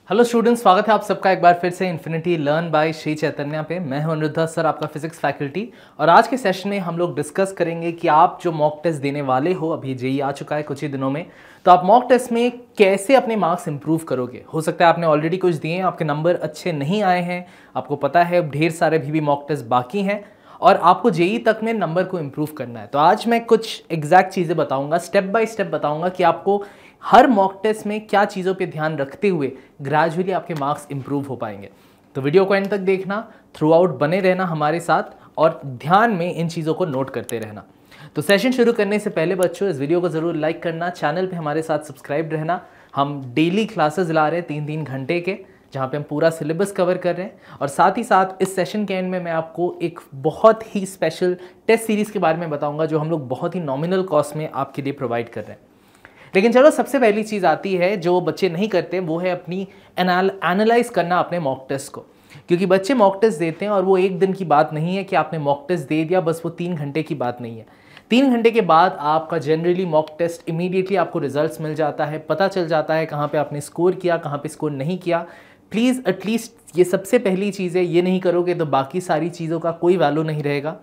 Hello students, स्वागत है आप सबका एक बार फिर से infinity learn by Shri Chaitanya पे। मैं हूं अनिरुद्ध सर, आपका फिजिक्स फैकल्टी। और आज के सेशन में हम लोग डिस्कस करेंगे कि आप जो मॉक टेस्ट देने वाले हो, अभी जेईई आ चुका है कुछ ही दिनों में, तो आप मॉक टेस्ट में कैसे अपने मार्क्स इंप्रूव करोगे। हो सकता है आपने ऑलरेडी कुछ दिए हैं, आपके नंबर अच्छे नहीं आए हैं, आपको पता है ढेर सारे भी मॉक टेस्ट बाकी हैं और आपको जेईई तक में नंबर को इंप्रूव करना है। तो आज मैं कुछ एग्जैक्ट चीज़ें बताऊंगा, स्टेप बाय स्टेप बताऊंगा कि आपको हर मॉक टेस्ट में क्या चीज़ों पे ध्यान रखते हुए ग्रेजुअली आपके मार्क्स इंप्रूव हो पाएंगे। तो वीडियो को एंड तक देखना, थ्रू आउट बने रहना हमारे साथ और ध्यान में इन चीज़ों को नोट करते रहना। तो सेशन शुरू करने से पहले बच्चों, इस वीडियो को ज़रूर लाइक करना, चैनल पे हमारे साथ सब्सक्राइब रहना। हम डेली क्लासेस ला रहे हैं 3-3 घंटे के, जहाँ पे हम पूरा सिलेबस कवर कर रहे हैं। और साथ ही साथ इस सेशन के एंड में मैं आपको एक बहुत ही स्पेशल टेस्ट सीरीज़ के बारे में बताऊँगा, जो हम लोग बहुत ही नॉमिनल कॉस्ट में आपके लिए प्रोवाइड कर रहे हैं। लेकिन चलो, सबसे पहली चीज़ आती है जो बच्चे नहीं करते, वो है अपनी एनालाइज करना अपने मॉक टेस्ट को। क्योंकि बच्चे मॉक टेस्ट देते हैं और वो एक दिन की बात नहीं है कि आपने मॉक टेस्ट दे दिया, बस वो 3 घंटे की बात नहीं है। 3 घंटे के बाद आपका जनरली मॉक टेस्ट इमीडिएटली आपको रिजल्ट्स मिल जाता है, पता चल जाता है कहाँ पे आपने स्कोर किया, कहाँ पे स्कोर नहीं किया। प्लीज़ एटलीस्ट ये सबसे पहली चीज़ है, ये नहीं करोगे तो बाकी सारी चीज़ों का कोई वैल्यू नहीं रहेगा।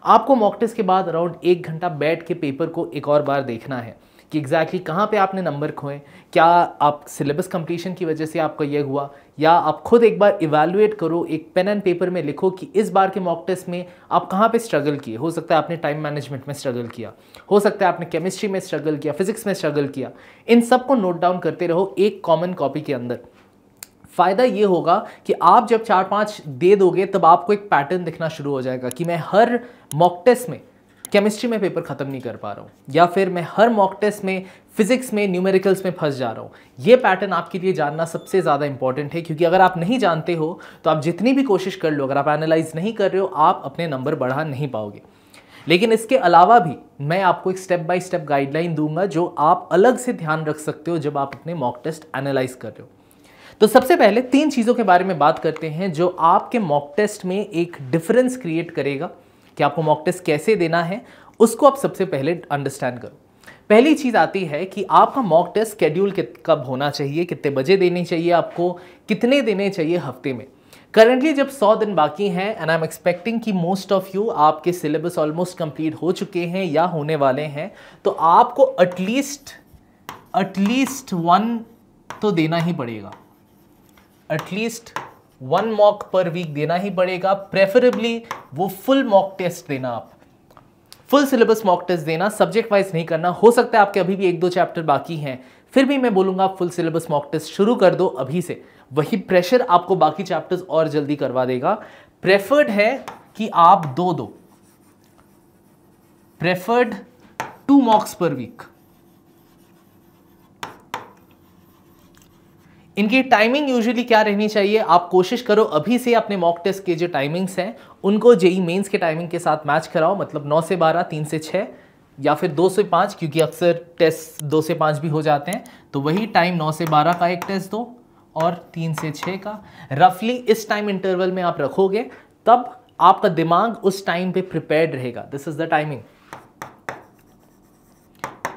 आपको मॉक टेस्ट के बाद अराउंड 1 घंटा बैठ के पेपर को एक और बार देखना है कि एग्जैक्टली कहाँ पे आपने नंबर खोए, क्या आप सिलेबस कंप्लीशन की वजह से आपका ये हुआ, या आप खुद एक बार इवैल्यूएट करो, एक पेन एंड पेपर में लिखो कि इस बार के मॉक टेस्ट में आप कहाँ पे स्ट्रगल किए। हो सकता है आपने टाइम मैनेजमेंट में स्ट्रगल किया, हो सकता है आपने केमिस्ट्री में स्ट्रगल किया, फिजिक्स में स्ट्रगल किया। इन सब को नोट डाउन करते रहो एक कॉमन कॉपी के अंदर। फ़ायदा ये होगा कि आप जब 4-5 दे दोगे तब आपको एक पैटर्न दिखना शुरू हो जाएगा कि मैं हर मॉक टेस्ट में केमिस्ट्री में पेपर ख़त्म नहीं कर पा रहा हूँ, या फिर मैं हर मॉक टेस्ट में फिजिक्स में न्यूमेरिकल्स में फंस जा रहा हूँ। ये पैटर्न आपके लिए जानना सबसे ज़्यादा इंपॉर्टेंट है, क्योंकि अगर आप नहीं जानते हो तो आप जितनी भी कोशिश कर लो, अगर आप एनालाइज नहीं कर रहे हो, आप अपने नंबर बढ़ा नहीं पाओगे। लेकिन इसके अलावा भी मैं आपको एक स्टेप बाय स्टेप गाइडलाइन दूंगा जो आप अलग से ध्यान रख सकते हो जब आप अपने मॉक टेस्ट एनालाइज कर रहे हो। तो सबसे पहले 3 चीज़ों के बारे में बात करते हैं जो आपके मॉक टेस्ट में एक डिफरेंस क्रिएट करेगा कि आपको मॉक टेस्ट कैसे देना है। उसको आप सबसे पहले अंडरस्टैंड करो। पहली चीज़ आती है कि आपका मॉक टेस्ट शेड्यूल कब होना चाहिए, कितने बजे देने चाहिए, आपको कितने देने चाहिए हफ्ते में। करंटली जब 100 दिन बाकी हैं, एंड आई एम एक्सपेक्टिंग कि मोस्ट ऑफ यू आपके सिलेबस ऑलमोस्ट कंप्लीट हो चुके हैं या होने वाले हैं, तो आपको एटलीस्ट 1 तो देना ही पड़ेगा। एटलीस्ट 1 मॉक पर वीक देना ही पड़ेगा। प्रेफरेबली वो फुल मॉक टेस्ट देना, आप फुल सिलेबस मॉक टेस्ट देना, सब्जेक्ट वाइज नहीं करना। हो सकता है आपके अभी भी 1-2 चैप्टर बाकी हैं, फिर भी मैं बोलूंगा आप फुल सिलेबस मॉक टेस्ट शुरू कर दो अभी से। वही प्रेशर आपको बाकी चैप्टर्स और जल्दी करवा देगा। प्रेफर्ड है कि आप 2 दो, प्रेफर्ड 2 मॉक्स पर वीक। इनकी टाइमिंग यूजुअली क्या रहनी चाहिए, आप कोशिश करो अभी से अपने मॉक टेस्ट के जो टाइमिंग्स हैं उनको जेईई मेंस के टाइमिंग के साथ मैच कराओ। मतलब 9 से 12, 3 से 6 या फिर 2 से 5, क्योंकि अक्सर टेस्ट 2 से 5 भी हो जाते हैं। तो वही टाइम 9 से 12 का एक टेस्ट दो और 3 से 6 का। रफली इस टाइम इंटरवल में आप रखोगे, तब आपका दिमाग उस टाइम पे प्रिपेयर्ड रहेगा। This is the timing.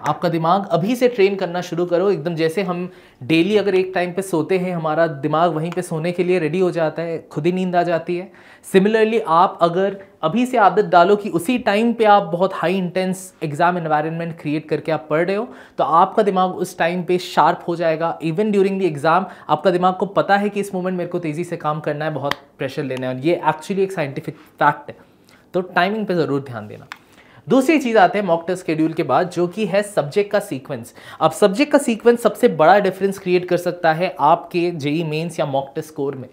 आपका दिमाग अभी से ट्रेन करना शुरू करो, एकदम जैसे हम डेली अगर एक टाइम पे सोते हैं, हमारा दिमाग वहीं पे सोने के लिए रेडी हो जाता है, खुद ही नींद आ जाती है। सिमिलरली आप अगर अभी से आदत डालो कि उसी टाइम पे आप बहुत high intense exam environment create करके आप पढ़ रहे हो, तो आपका दिमाग उस टाइम पे शार्प हो जाएगा। इवन ड्यूरिंग द एग्जाम आपका दिमाग को पता है कि इस मोमेंट मेरे को तेज़ी से काम करना है, बहुत प्रेशर लेना है, और ये एक्चुअली एक साइंटिफिक फैक्ट है। तो टाइमिंग पर ज़रूर ध्यान देना। दूसरी चीज आते हैं मॉक टेस्ट शेड्यूल के बाद, जो कि है सब्जेक्ट का सीक्वेंस। अब सब्जेक्ट का सीक्वेंस सबसे बड़ा डिफरेंस क्रिएट कर सकता है आपके जेईई मेंस या मॉक टेस्ट स्कोर में,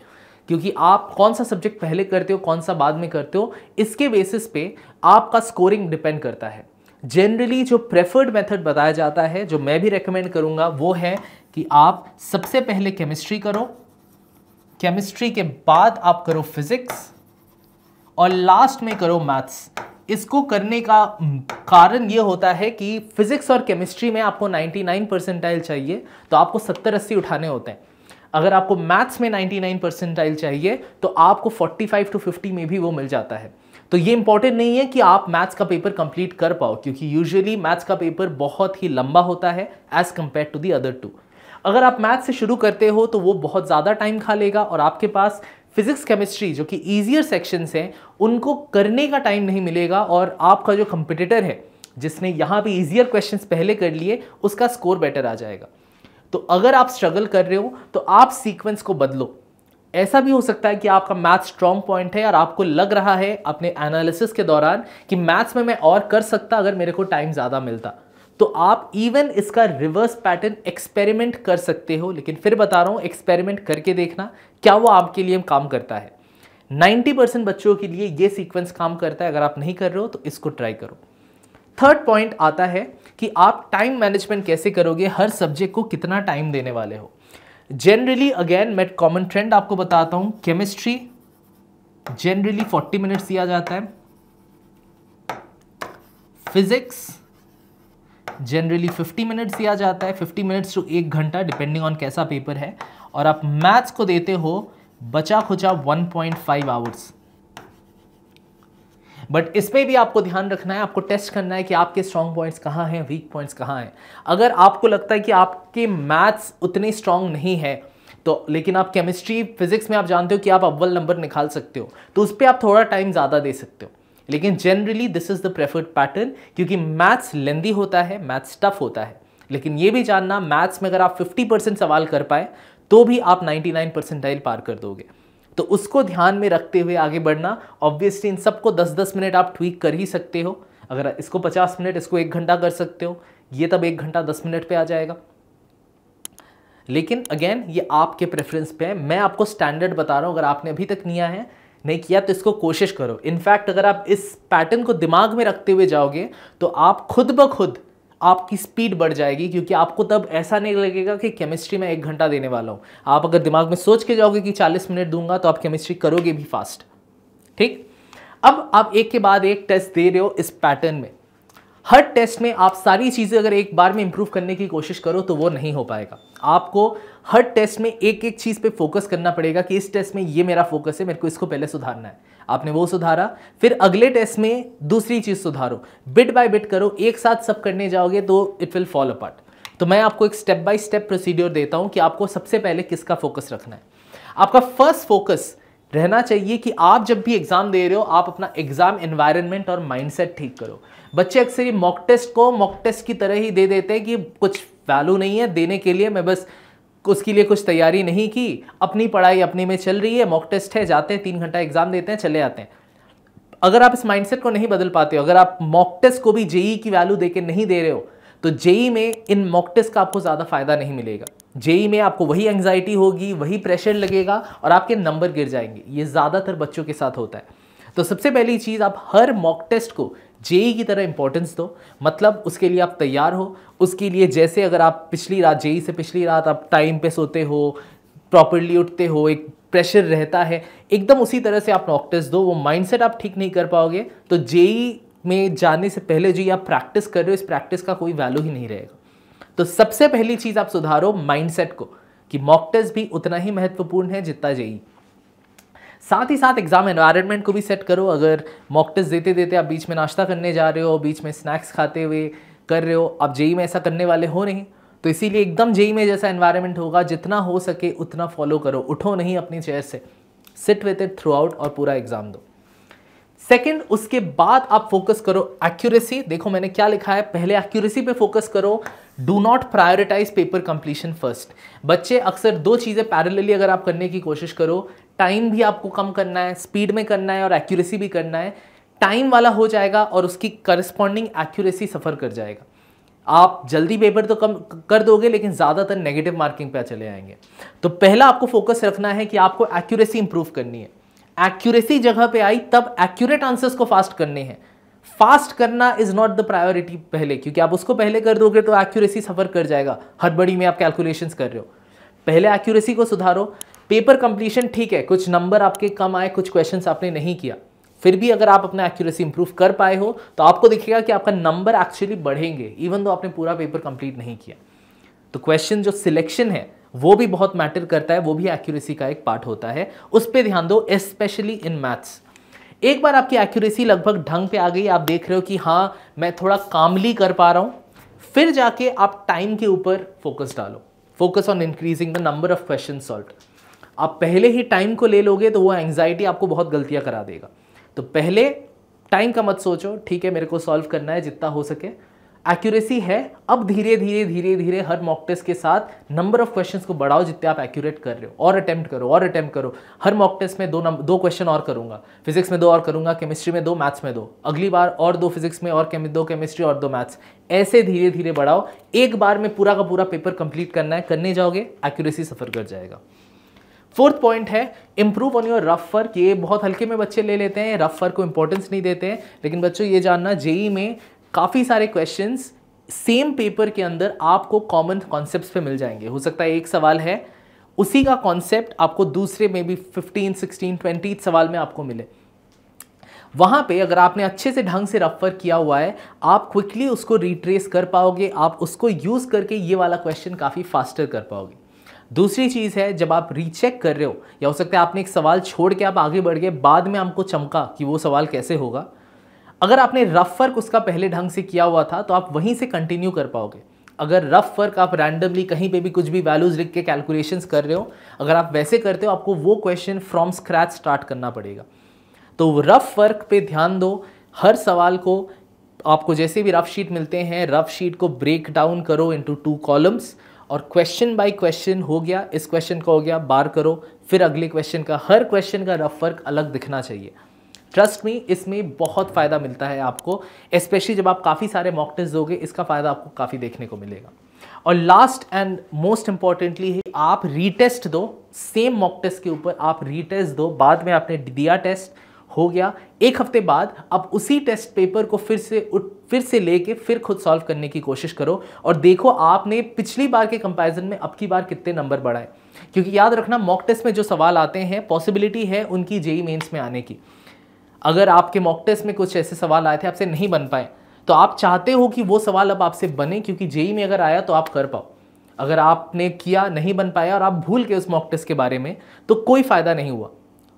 क्योंकि आप कौन सा सब्जेक्ट पहले करते हो, कौन सा बाद में करते हो, इसके बेसिस पे आपका स्कोरिंग डिपेंड करता है। जनरली जो प्रेफर्ड मेथड बताया जाता है, जो मैं भी रेकमेंड करूंगा, वो है कि आप सबसे पहले केमिस्ट्री करो, केमिस्ट्री के बाद आप करो फिजिक्स, और लास्ट में करो मैथ्स। इसको करने का कारण ये होता है कि फिजिक्स और केमिस्ट्री में आपको 99 परसेंटाइल चाहिए, तो आपको 70-80 उठाने होते हैं। अगर आपको मैथ्स में 99 परसेंटाइल चाहिए तो आपको 45 to 50 में भी वो मिल जाता है। तो ये इंपॉर्टेंट नहीं है कि आप मैथ्स का पेपर कंप्लीट कर पाओ, क्योंकि यूजुअली मैथ्स का पेपर बहुत ही लंबा होता है as compare to the other 2। अगर आप मैथ से शुरू करते हो तो वो बहुत ज़्यादा टाइम खा लेगा और आपके पास फिजिक्स केमिस्ट्री जो कि ईजियर सेक्शंस हैं उनको करने का टाइम नहीं मिलेगा, और आपका जो कंपिटिटर है जिसने यहाँ पे ईजियर क्वेश्चंस पहले कर लिए उसका स्कोर बेटर आ जाएगा। तो अगर आप स्ट्रगल कर रहे हो तो आप सीक्वेंस को बदलो। ऐसा भी हो सकता है कि आपका मैथ स्ट्रॉन्ग पॉइंट है और आपको लग रहा है अपने एनालिसिस के दौरान कि मैथ्स में मैं और कर सकता अगर मेरे को टाइम ज़्यादा मिलता, तो आप इवन इसका रिवर्स पैटर्न एक्सपेरिमेंट कर सकते हो। लेकिन फिर बता रहा हूँ, एक्सपेरिमेंट करके देखना क्या वो आपके लिए काम करता है। 90% बच्चों के लिए ये सीक्वेंस काम करता है। अगर आप नहीं कर रहे हो तो इसको ट्राई करो। थर्ड पॉइंट आता है कि आप टाइम मैनेजमेंट कैसे करोगे, हर सब्जेक्ट को कितना टाइम देने वाले हो। जनरली अगेन मैं कॉमन ट्रेंड आपको बताता हूं, केमिस्ट्री जनरली 40 मिनट्स दिया जाता है, फिजिक्स जनरली 50 मिनट्स दिया जाता है, 50 मिनट्स टू 1 घंटा डिपेंडिंग ऑन कैसा पेपर है, और आप मैथ्स को देते हो बचा खुचा 1.5 आवर्स। बट इसमें भी आपको ध्यान रखना है, आपको टेस्ट करना है कि आपके स्ट्रॉन्ग पॉइंट्स कहाँ हैं, वीक पॉइंट्स कहाँ हैं। अगर आपको लगता है कि आपके मैथ्स उतने स्ट्रॉन्ग नहीं है तो, लेकिन आप केमिस्ट्री फिजिक्स में आप जानते हो कि आप अव्वल नंबर निकाल सकते हो, तो उस पर आप थोड़ा टाइम ज़्यादा दे सकते हो। लेकिन generally this is the preferred pattern, क्योंकि मैथ्स लेंदी होता है, मैथ्स टफ होता है। लेकिन ये भी जानना, मैथ्स में अगर आप 50% सवाल कर पाए तो भी आप 99 परसेंटाइल पार कर दोगे। तो उसको ध्यान में रखते हुए आगे बढ़ना। ऑब्वियसली इन सबको 10-10 मिनट आप ट्वीक कर ही सकते हो। अगर इसको 50 मिनट, इसको 1 घंटा कर सकते हो, ये तब 1 घंटा 10 मिनट पे आ जाएगा। लेकिन अगेन ये आपके प्रेफरेंस पे है। मैं आपको स्टैंडर्ड बता रहा हूँ, अगर आपने अभी तक नहीं किया तो इसको कोशिश करो। इनफैक्ट अगर आप इस पैटर्न को दिमाग में रखते हुए जाओगे तो आप खुद ब खुद आपकी स्पीड बढ़ जाएगी, क्योंकि आपको तब ऐसा नहीं लगेगा कि केमिस्ट्री में 1 घंटा देने वाला हूँ। आप अगर दिमाग में सोच के जाओगे कि 40 मिनट दूंगा तो आप केमिस्ट्री करोगे भी फास्ट। ठीक, अब आप एक के बाद एक टेस्ट दे रहे हो इस पैटर्न में। हर टेस्ट में आप सारी चीज़ें अगर एक बार में इंप्रूव करने की कोशिश करो तो वो नहीं हो पाएगा। आपको हर टेस्ट में एक एक चीज़ पे फोकस करना पड़ेगा कि इस टेस्ट में ये मेरा फोकस है, मेरे को इसको पहले सुधारना है। आपने वो सुधारा, फिर अगले टेस्ट में दूसरी चीज़ सुधारो, बिट बाय बिट करो। एक साथ सब करने जाओगे तो इट विल फॉल अपार्ट। तो मैं आपको एक स्टेप बाय स्टेप प्रोसीड्योर देता हूँ कि आपको सबसे पहले किसका फोकस रखना है। आपका फर्स्ट फोकस रहना चाहिए कि आप जब भी एग्जाम दे रहे हो आप अपना एग्जाम एनवायरनमेंट और माइंडसेट ठीक करो। बच्चे अक्सर ये मॉक टेस्ट को मॉक टेस्ट की तरह ही दे देते हैं कि कुछ वैल्यू नहीं है देने के लिए, मैं बस उसके लिए कुछ तैयारी नहीं की, अपनी पढ़ाई अपने में चल रही है, मॉक टेस्ट है, जाते हैं 3 घंटा एग्जाम देते हैं, चले आते हैं। अगर आप इस माइंडसेट को नहीं बदल पाते हो, अगर आप मॉक टेस्ट को भी जेई की वैल्यू देके नहीं दे रहे हो, तो जेई में इन मॉक टेस्ट का आपको ज़्यादा फायदा नहीं मिलेगा। जेई में आपको वही एंग्जाइटी होगी, वही प्रेशर लगेगा और आपके नंबर गिर जाएंगे। ये ज़्यादातर बच्चों के साथ होता है। तो सबसे पहली चीज़, आप हर मॉक टेस्ट को जेई की तरह इंपॉर्टेंस दो। मतलब उसके लिए आप तैयार हो। उसके लिए जैसे अगर आप पिछली रात, जेई से पिछली रात आप टाइम पे सोते हो, प्रॉपरली उठते हो, एक प्रेशर रहता है, एकदम उसी तरह से आप मॉक टेस्ट दो। वो माइंडसेट आप ठीक नहीं कर पाओगे तो जेई में जाने से पहले जो आप प्रैक्टिस कर रहे हो, इस प्रैक्टिस का कोई वैल्यू ही नहीं रहेगा। तो सबसे पहली चीज़ आप सुधारो माइंडसेट को कि मॉक टेस्ट भी उतना ही महत्वपूर्ण है जितना जेई। साथ ही साथ एग्जाम एनवायरनमेंट को भी सेट करो। अगर मॉक टेस्ट देते देते आप बीच में नाश्ता करने जा रहे हो, बीच में स्नैक्स खाते हुए कर रहे हो, आप जेई में ऐसा करने वाले हो नहीं, तो इसीलिए एकदम जेई में जैसा एनवायरनमेंट होगा, जितना हो सके उतना फॉलो करो। उठो नहीं अपनी चेयर से, sit with it through out और पूरा एग्जाम दो। सेकंड, उसके बाद आप फोकस करो एक्यूरेसी। देखो मैंने क्या लिखा है, पहले एक्यूरेसी पे फोकस करो। Do not prioritize paper completion first. बच्चे अक्सर 2 चीज़ें पैरेलली अगर आप करने की कोशिश करो, टाइम भी आपको कम करना है, स्पीड में करना है और एक्यूरेसी भी करना है, टाइम वाला हो जाएगा और उसकी करस्पॉन्डिंग एक्यूरेसी सफ़र कर जाएगा। आप जल्दी पेपर तो कम कर दोगे लेकिन ज़्यादातर नेगेटिव मार्किंग पे चले आएंगे। तो पहला आपको फोकस रखना है कि आपको एक्यूरेसी इंप्रूव करनी है। एक्यूरेसी जगह पे आई तब एक्यूरेट आंसर्स को फास्ट करने हैं। फास्ट करना इज नॉट द प्रायोरिटी पहले, क्योंकि आप उसको पहले कर दोगे तो एक्यूरेसी सफ़र कर जाएगा। हड़बड़ी में आप कैलकुलेशंस कर रहे हो, पहले एक्यूरेसी को सुधारो। पेपर कंप्लीशन ठीक है, कुछ नंबर आपके कम आए, कुछ क्वेश्चंस आपने नहीं किया, फिर भी अगर आप अपना एक्यूरेसी इंप्रूव कर पाए हो तो आपको दिखेगा कि आपका नंबर एक्चुअली बढ़ेंगे इवन दो आपने पूरा पेपर कंप्लीट नहीं किया। तो क्वेश्चन जो सिलेक्शन है वो भी बहुत मैटर करता है, वो भी एक्यूरेसी का एक पार्ट होता है, उस पर ध्यान दो, स्पेशली इन मैथ्स। एक बार आपकी एक्यूरेसी लगभग ढंग पे आ गई, आप देख रहे हो कि हाँ मैं थोड़ा कामली कर पा रहा हूँ, फिर जाके आप टाइम के ऊपर फोकस डालो। Focus on increasing the number of question solved. आप पहले ही टाइम को ले लोगे तो वो एंग्जाइटी आपको बहुत गलतियां करा देगा। तो पहले टाइम का मत सोचो, ठीक है मेरे को सॉल्व करना है जितना हो सके, एक्यूरेसी है। अब धीरे धीरे धीरे धीरे हर मॉक टेस्ट के साथ नंबर ऑफ क्वेश्चंस को बढ़ाओ जितने आप एक्यूरेट कर रहे हो, और अटेम्प्ट करो और अटेम्प्ट करो। हर मॉक टेस्ट में दो क्वेश्चन और करूंगा, फिजिक्स में 2 और करूंगा, केमिस्ट्री में 2, मैथ्स में 2, अगली बार और 2 फिजिक्स में और 2 केमिस्ट्री और 2 मैथ्स। ऐसे धीरे धीरे बढ़ाओ। एक बार में पूरा का पूरा पेपर कंप्लीट करना है, करने जाओगे एक्यूरेसी सफर कर जाएगा। फोर्थ पॉइंट है improve on your rough work. ये बहुत हल्के में बच्चे ले लेते हैं, रफ वर्क को इंपॉर्टेंस नहीं देते हैं, लेकिन बच्चों ये जानना जेई में काफ़ी सारे क्वेश्चंस सेम पेपर के अंदर आपको कॉमन कॉन्सेप्ट्स पे मिल जाएंगे। हो सकता है एक सवाल है, उसी का कॉन्सेप्ट आपको दूसरे में भी 15, 16, 20 सवाल में आपको मिले। वहां पे अगर आपने अच्छे से ढंग से रफ वर्क किया हुआ है, आप क्विकली उसको रिट्रेस कर पाओगे, आप उसको यूज करके ये वाला क्वेश्चन काफ़ी फास्टर कर पाओगे। दूसरी चीज़ है, जब आप रीचेक कर रहे हो, या हो सकता है आपने एक सवाल छोड़ के आप आगे बढ़ गए, बाद में आपको चमका कि वो सवाल कैसे होगा, अगर आपने रफ वर्क उसका पहले ढंग से किया हुआ था तो आप वहीं से कंटिन्यू कर पाओगे। अगर रफ वर्क आप रैंडमली कहीं पे भी कुछ भी वैल्यूज लिख के कैलकुलेशंस कर रहे हो, अगर आप वैसे करते हो, आपको वो क्वेश्चन फ्रॉम स्क्रैच स्टार्ट करना पड़ेगा। तो रफ वर्क पे ध्यान दो। हर सवाल को आपको जैसे भी रफ शीट मिलते हैं, रफ शीट को ब्रेक डाउन करो इनटू 2 कॉलम्स, और क्वेश्चन बाय क्वेश्चन हो गया, इस क्वेश्चन का हो गया, बार करो, फिर अगले क्वेश्चन का। हर क्वेश्चन का रफ वर्क अलग दिखना चाहिए। ट्रस्ट मी, इसमें बहुत फ़ायदा मिलता है आपको, स्पेशली जब आप काफ़ी सारे मॉक टेस्ट दोगे, इसका फ़ायदा आपको काफ़ी देखने को मिलेगा। और लास्ट एंड मोस्ट इंपॉर्टेंटली है, आप रीटेस्ट दो सेम मॉक टेस्ट के ऊपर, आप रीटेस्ट दो। बाद में आपने दिया टेस्ट, हो गया, 1 हफ्ते बाद आप उसी टेस्ट पेपर को फिर से लेके फिर खुद सॉल्व करने की कोशिश करो, और देखो आपने पिछली बार के कंपैरिजन में अब की बार कितने नंबर बढ़ाए। क्योंकि याद रखना, मॉक टेस्ट में जो सवाल आते हैं, पॉसिबिलिटी है उनकी जेईई मेंस में आने की। अगर आपके मॉक टेस्ट में कुछ ऐसे सवाल आए थे आपसे नहीं बन पाए, तो आप चाहते हो कि वो सवाल अब आपसे बने, क्योंकि जेईई में अगर आया तो आप कर पाओ। अगर आपने किया, नहीं बन पाया और आप भूल गए उस मॉक टेस्ट के बारे में, तो कोई फ़ायदा नहीं हुआ।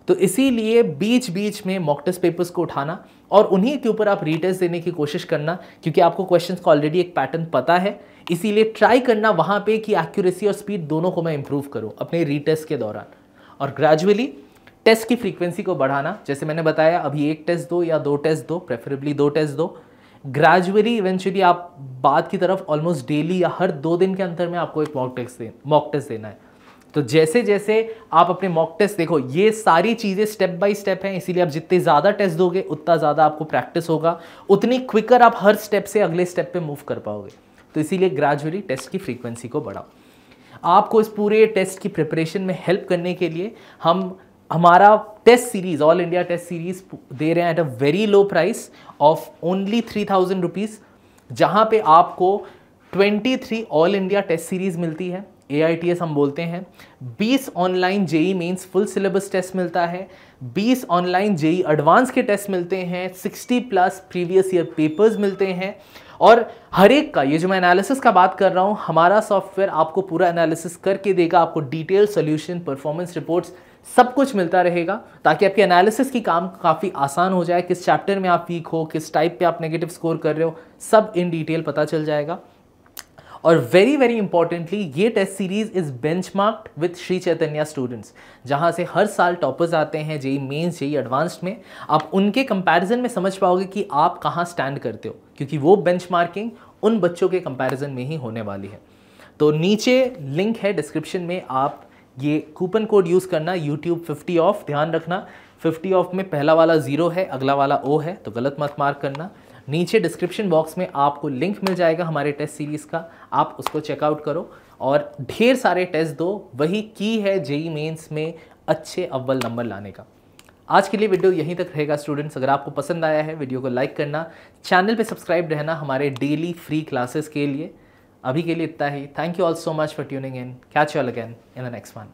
तो इसीलिए बीच बीच में मॉक टेस्ट पेपर्स को उठाना और उन्हीं के ऊपर आप रीटेस्ट देने की कोशिश करना, क्योंकि आपको क्वेश्चंस का ऑलरेडी एक पैटर्न पता है। इसीलिए ट्राई करना वहाँ पे कि एक्यूरेसी और स्पीड दोनों को मैं इंप्रूव करूँ अपने रीटेस्ट के दौरान, और ग्रेजुअली टेस्ट की फ्रीक्वेंसी को बढ़ाना। जैसे मैंने बताया, अभी 1 टेस्ट दो या 2 टेस्ट दो, प्रेफरेबली 2 टेस्ट दो। ग्रेजुअली इवेंचुअली आप बाद की तरफ ऑलमोस्ट डेली या हर 2 दिन के अंतर में आपको एक मॉक टेस्ट देना है। तो जैसे जैसे आप अपने मॉक टेस्ट, देखो ये सारी चीज़ें स्टेप बाय स्टेप हैं, इसीलिए आप जितने ज़्यादा टेस्ट दोगे उतना ज़्यादा आपको प्रैक्टिस होगा, उतनी क्विकर आप हर स्टेप से अगले स्टेप पे मूव कर पाओगे। तो इसीलिए ग्रेजुअली टेस्ट की फ्रीक्वेंसी को बढ़ाओ। आपको इस पूरे टेस्ट की प्रिपरेशन में हेल्प करने के लिए हम हमारा test series, all India test series दे रहे हैं at a very low price of only 3000 rupees, जहाँ पे आपको 23 ऑल इंडिया टेस्ट सीरीज मिलती है, AITS हम बोलते हैं। 20 online JEE mains full syllabus test मिलता है, 20 ऑनलाइन जेईई एडवांस के टेस्ट मिलते हैं, 60+ प्रीवियस ईयर पेपर्स मिलते हैं, और हर एक का, ये जो मैं एनालिसिस का बात कर रहा हूँ, हमारा सॉफ्टवेयर आपको पूरा एनालिसिस करके देगा, आपको डिटेल सोल्यूशन, परफॉर्मेंस रिपोर्ट्स सब कुछ मिलता रहेगा, ताकि आपके एनालिसिस की काम काफ़ी आसान हो जाए। किस चैप्टर में आप वीक हो, किस टाइप पे आप नेगेटिव स्कोर कर रहे हो, सब इन डिटेल पता चल जाएगा। और वेरी वेरी इंपॉर्टेंटली, ये test series is benchmarked with Sri Chaitanya students, जहां से हर साल टॉपर्स आते हैं जेईई मेंस, जेईई एडवांस्ड में। आप उनके कंपैरिजन में समझ पाओगे कि आप कहां स्टैंड करते हो, क्योंकि वो बेंचमार्किंग उन बच्चों के कंपैरिजन में ही होने वाली है। तो नीचे लिंक है डिस्क्रिप्शन में, आप ये कूपन कोड यूज़ करना, YouTube 50 ऑफ। ध्यान रखना 50 ऑफ में पहला वाला 0 है, अगला वाला O है, तो गलत मत मार्क करना। नीचे डिस्क्रिप्शन बॉक्स में आपको लिंक मिल जाएगा हमारे टेस्ट सीरीज़ का, आप उसको चेकआउट करो और ढेर सारे टेस्ट दो। वही की है जेईई मेंस में अच्छे अव्वल नंबर लाने का। आज के लिए वीडियो यहीं तक रहेगा स्टूडेंट्स। अगर आपको पसंद आया है, वीडियो को लाइक करना, चैनल पे सब्सक्राइब रहना हमारे डेली फ्री क्लासेस के लिए। अभी के लिए इतना ही। Thank you all so much for tuning in. Catch you all again in the next one.